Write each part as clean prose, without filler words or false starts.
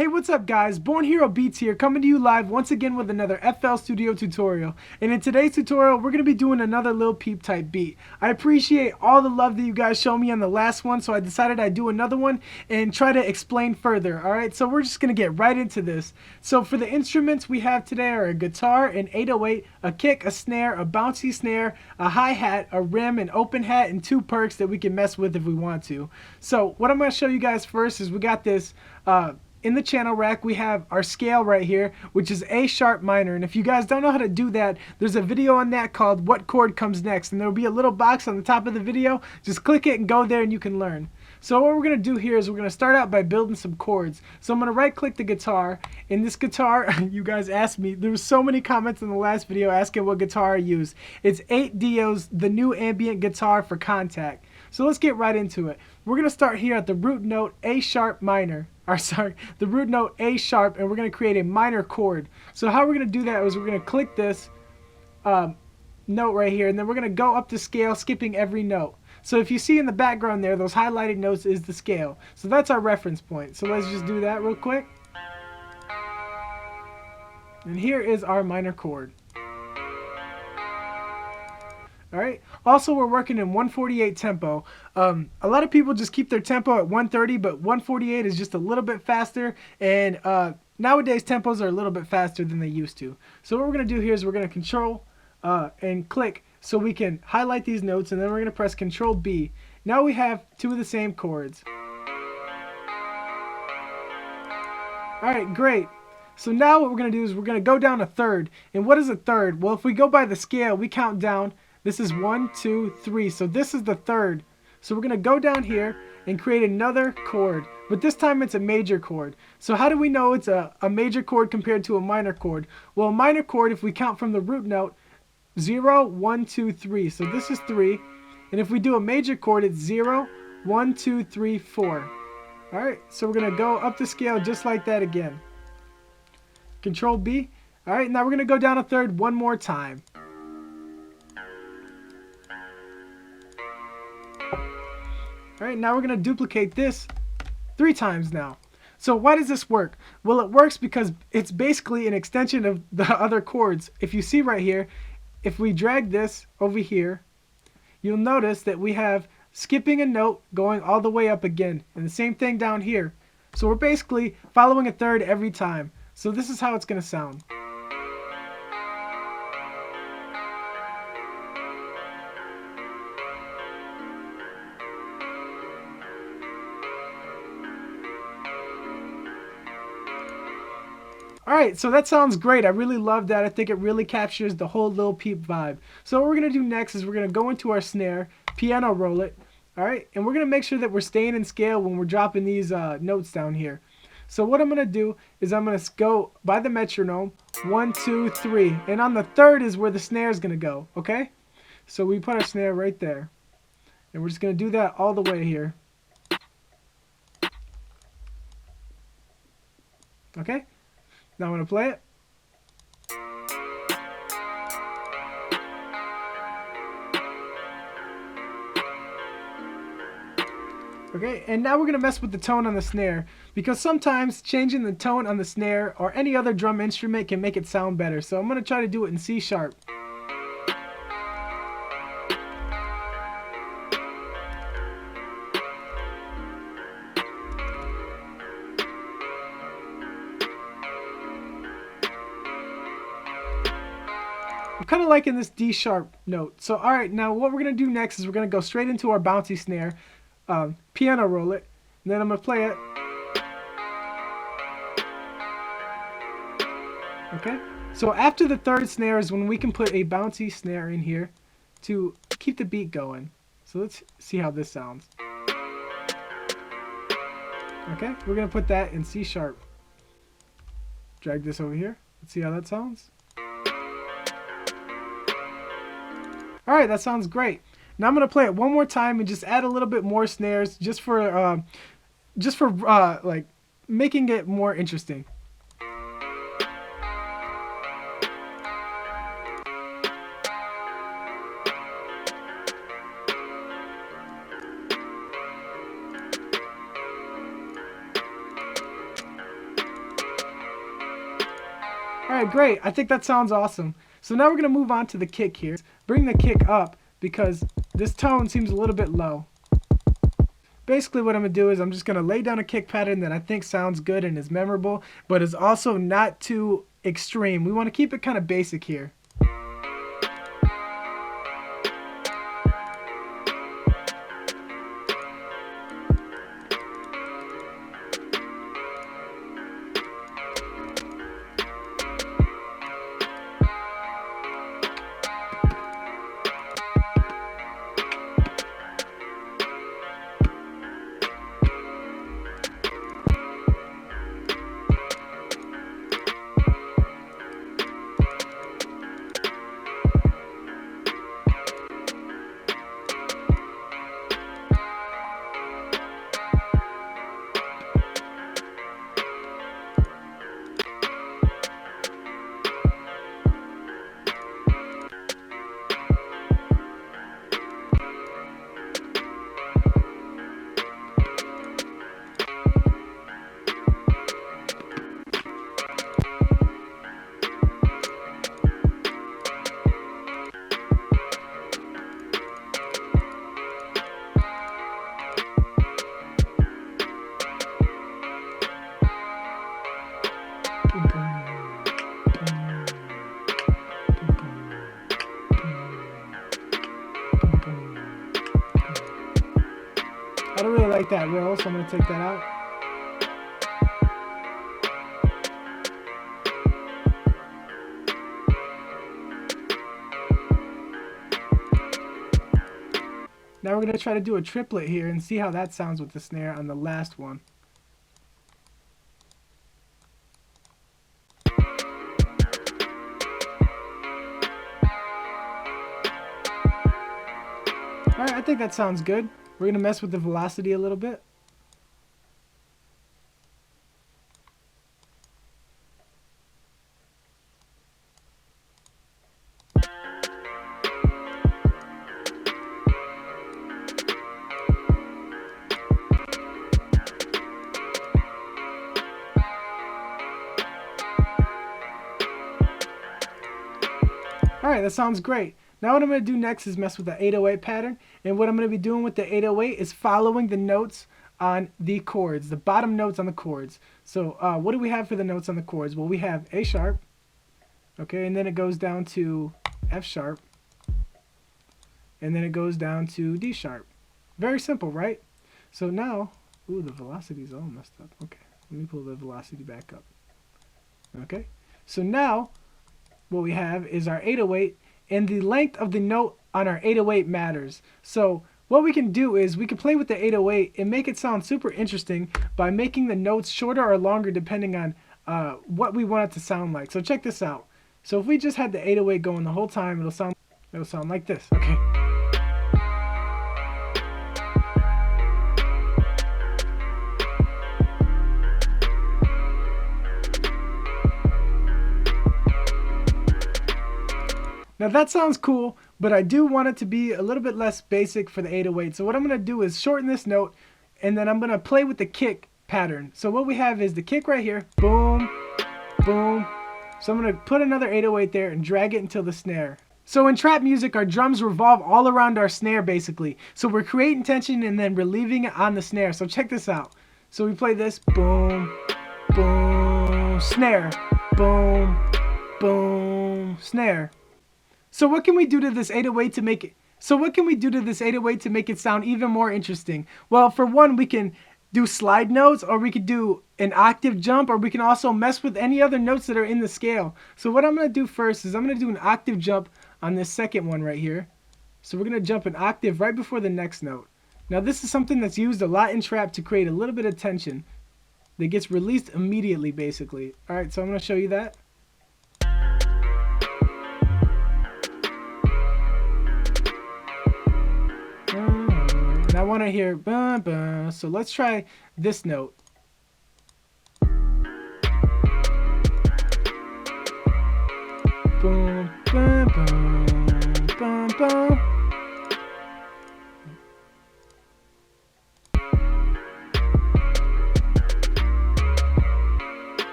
Hey, what's up guys? Born Hero Beats here, coming to you live once again with another FL Studio tutorial. And in today's tutorial, we're going to be doing another Lil Peep type beat. I appreciate all the love that you guys showed me on the last one, so I decided I'd do another one and try to explain further. Alright, so we're just going to get right into this. So for the instruments we have today are a guitar, an 808, a kick, a snare, a bouncy snare, a hi-hat, a rim, an open hat, and two perks that we can mess with if we want to. So what I'm going to show you guys first is we got this in the channel rack. We have our scale right here, which is A sharp minor. And if you guys don't know how to do that, there's a video on that called What Chord Comes Next, and there'll be a little box on the top of the video. Just click it and go there and you can learn. So what we're going to do here is we're going to start out by building some chords. So I'm going to right click the guitar. In this guitar, you guys asked me, there was so many comments in the last video asking what guitar I use. It's 8Dio's, the new ambient guitar for Contact. So let's get right into it. We're going to start here at the root note A sharp minor. The root note A sharp, and we're going to create a minor chord. So how we're going to do that is we're going to click this note right here, and then we're going to go up the scale, skipping every note. So if you see in the background there, those highlighted notes is the scale. So that's our reference point. So let's just do that real quick. And here is our minor chord. Alright, also we're working in 148 tempo. A lot of people just keep their tempo at 130, but 148 is just a little bit faster, and nowadays tempos are a little bit faster than they used to. So what we're going to do here is we're going to control and click so we can highlight these notes, and then we're going to press Control B. Now we have two of the same chords. Alright, great. So now what we're going to do is we're going to go down a third. And what is a third? Well, if we go by the scale, we count down. This is 1, 2, 3. So this is the third. So we're going to go down here and create another chord. But this time it's a major chord. So how do we know it's a major chord compared to a minor chord? Well, a minor chord, if we count from the root note, 0, 1, 2, 3. So this is 3. And if we do a major chord, it's 0, 1, 2, 3, 4. Alright, so we're going to go up the scale just like that again. Control B. Alright, now we're going to go down a third one more time. Alright, now we're going to duplicate this 3 times now. So why does this work? Well, it works because it's basically an extension of the other chords. If you see right here, if we drag this over here, you'll notice that we have skipping a note going all the way up again. And the same thing down here. So we're basically following a third every time. So this is how it's going to sound. Alright, so that sounds great. I really love that. I think it really captures the whole Lil Peep vibe. So what we're going to do next is we're going to go into our snare, piano roll it, alright? And we're going to make sure that we're staying in scale when we're dropping these notes down here. So what I'm going to do is I'm going to go by the metronome, 1, 2, 3. And on the third is where the snare is going to go, okay? So we put our snare right there. And we're just going to do that all the way here. Okay? Now I'm going to play it. Okay, and now we're going to mess with the tone on the snare, because sometimes changing the tone on the snare or any other drum instrument can make it sound better. So I'm going to try to do it in C sharp. I'm kind of liking this D sharp note. So alright, now what we're going to do next is we're going to go straight into our bouncy snare, piano roll it, and then I'm going to play it. Okay, so after the third snare is when we can put a bouncy snare in here to keep the beat going. So let's see how this sounds. Okay, we're going to put that in C sharp. Drag this over here. Let's see how that sounds. Alright, that sounds great. Now I'm going to play it one more time and just add a little bit more snares just for like making it more interesting. Alright, great. I think that sounds awesome. So now we're going to move on to the kick here. Bring the kick up because this tone seems a little bit low. Basically what I'm going to do is I'm just going to lay down a kick pattern that I think sounds good and is memorable, but is also not too extreme. We want to keep it kind of basic here. I don't really like that roll, so I'm going to take that out. Now we're going to try to do a triplet here and see how that sounds with the snare on the last one. Alright, I think that sounds good. We're going to mess with the velocity a little bit. Alright, that sounds great. Now what I'm going to do next is mess with the 808 pattern, and what I'm going to be doing with the 808 is following the notes on the chords, the bottom notes on the chords. So what do we have for the notes on the chords? Well, we have A sharp, okay, and then it goes down to F sharp, and then it goes down to D sharp. Very simple, right? So now, ooh, the velocity is all messed up. Okay, let me pull the velocity back up. Okay, so now what we have is our 808, and the length of the note on our 808 matters. So what we can do is we can play with the 808 and make it sound super interesting by making the notes shorter or longer depending on what we want it to sound like. So check this out. So if we just had the 808 going the whole time, it'll sound like this. Okay. Now that sounds cool, but I do want it to be a little bit less basic for the 808. So what I'm going to do is shorten this note, and then I'm going to play with the kick pattern. So what we have is the kick right here, boom, boom. So I'm going to put another 808 there and drag it until the snare. So in trap music, our drums revolve all around our snare basically. So we're creating tension and then relieving it on the snare. So check this out. So we play this, boom, boom, snare, boom, boom, snare. So what can we do to this 808 to make it sound even more interesting? Well, for one, we can do slide notes, or we could do an octave jump, or we can also mess with any other notes that are in the scale. So what I'm going to do first is I'm going to do an octave jump on this second one right here. So we're going to jump an octave right before the next note. Now this is something that's used a lot in trap to create a little bit of tension that gets released immediately basically. Alright, so I'm going to show you that. And I want to hear bah, bah. So let's try this note. Boom, boom, boom, boom, boom.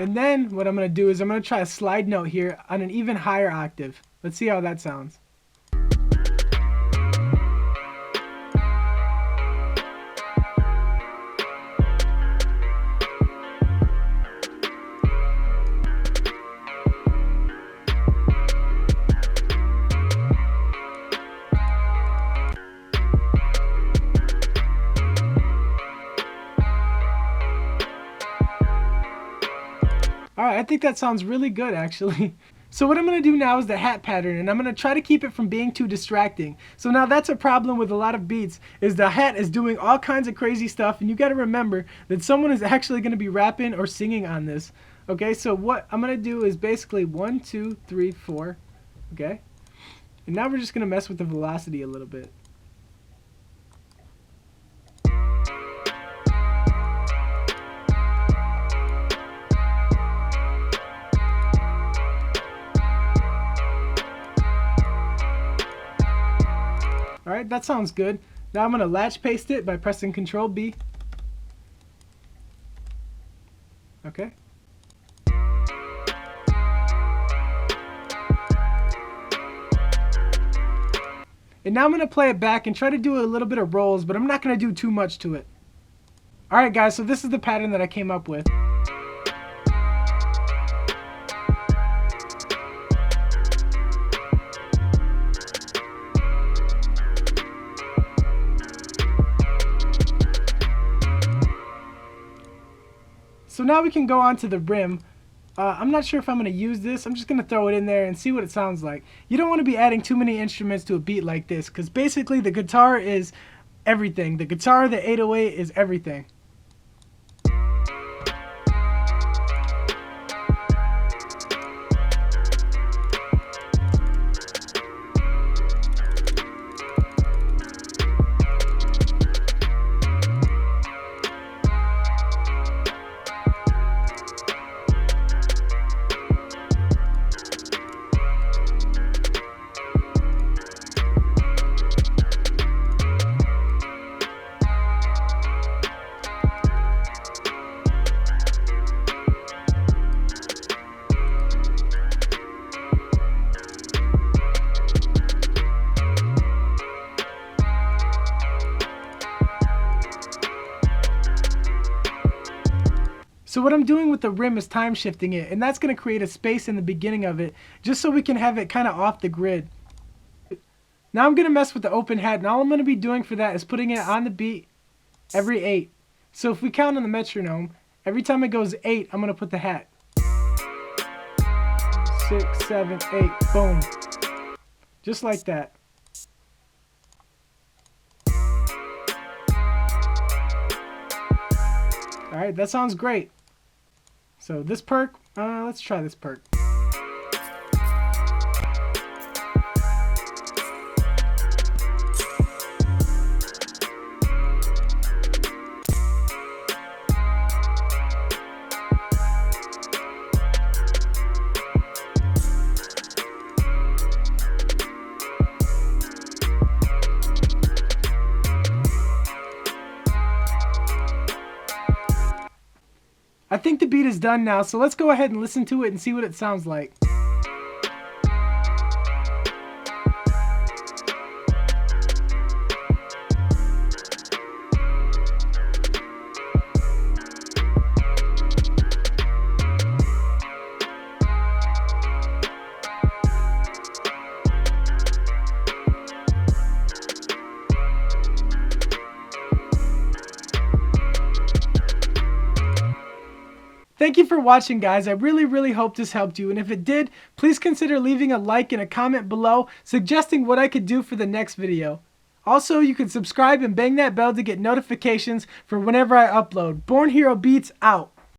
And then what I'm going to do is I'm going to try a slide note here on an even higher octave. Let's see how that sounds. Alright, I think that sounds really good actually. So what I'm going to do now is the hat pattern, and I'm going to try to keep it from being too distracting. So now that's a problem with a lot of beats, is the hat is doing all kinds of crazy stuff, and you got to remember that someone is actually going to be rapping or singing on this. Okay, so what I'm going to do is basically 1, 2, 3, 4. Okay, and now we're just going to mess with the velocity a little bit. Alright, that sounds good. Now I'm going to latch paste it by pressing Control B. Okay. And now I'm going to play it back and try to do a little bit of rolls, but I'm not going to do too much to it. Alright guys, so this is the pattern that I came up with. So now we can go on to the rim. I'm not sure if I'm going to use this. I'm just going to throw it in there and see what it sounds like. You don't want to be adding too many instruments to a beat like this, because basically the guitar is everything. The guitar, the 808 is everything. So what I'm doing with the rim is time shifting it, and that's going to create a space in the beginning of it, just so we can have it kind of off the grid. Now I'm going to mess with the open hat, and all I'm going to be doing for that is putting it on the beat every 8. So if we count on the metronome, every time it goes 8, I'm going to put the hat. 6, 7, 8, boom. Just like that. Alright, that sounds great. So this perk, let's try this perk. I think the beat is done now, so let's go ahead and listen to it and see what it sounds like. Thank you for watching, guys. I really hope this helped you, and if it did, please consider leaving a like and a comment below suggesting what I could do for the next video. Also, you can subscribe and bang that bell to get notifications for whenever I upload. Born Hero Beats out.